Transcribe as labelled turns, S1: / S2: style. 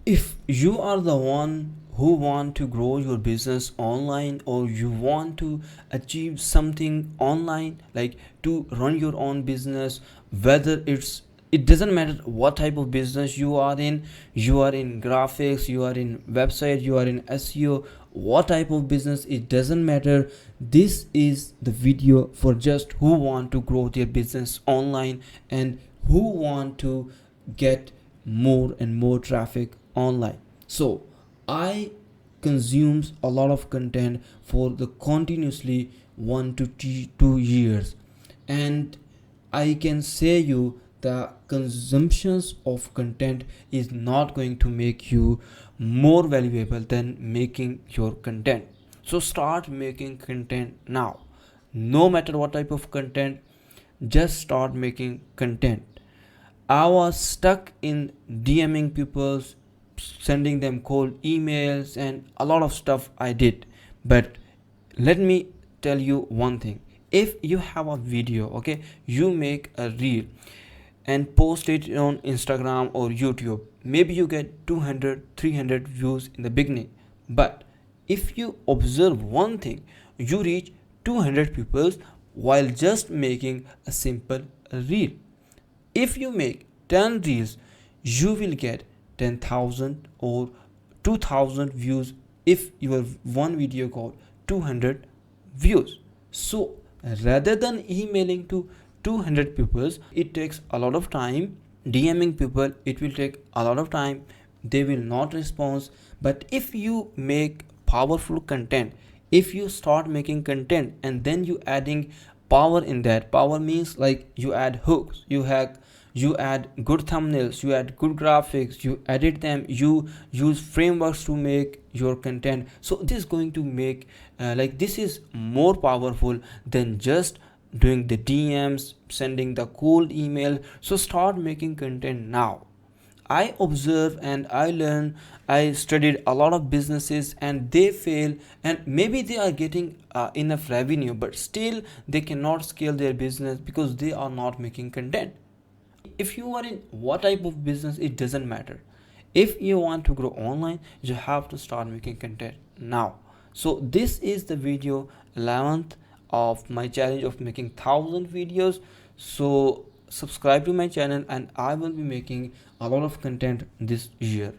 S1: If you are the one who want to grow your business online, or you want to achieve something online, like to run your own business, whether it doesn't matter what type of business you are in, you are in graphics, you are in website, you are in SEO, what type of business, it doesn't matter. This is the video for just who want to grow their business online and who want to get more and more traffic online. So I consumes a lot of content for the continuously 1 to 2 years, and I can say you the consumptions of content is not going to make you more valuable than making your content. So start making content now. No matter what type of content, just start making content. I was stuck in DMing people, sending them cold emails, and a lot of stuff I did. But let me tell you one thing. If you have a video, okay, you make a reel and post it on Instagram or YouTube, maybe you get 200, 300 views in the beginning. But if you observe one thing, you reach 200 people while just making a simple reel. If you make 10 reels, you will get 10,000 or 2,000 views if your one video got 200 views. So rather than emailing to 200 people, it takes a lot of time. DMing people, it will take a lot of time. They will not respond. But if you make powerful content, if you start making content and then you adding power in that, power means like you add hooks, you add good thumbnails, you add good graphics, you edit them, you use frameworks to make your content. So this is going to make this is more powerful than just doing the DMs, sending the cold email. So start making content now. I observe and I learn. I studied a lot of businesses and they fail, and maybe they are getting enough revenue, but still they cannot scale their business because they are not making content. If you are in what type of business, it doesn't matter. If you want to grow online, you have to start making content now. So this is the video 11th of my challenge of making 1,000 videos. So subscribe to my channel and I will be making a lot of content this year.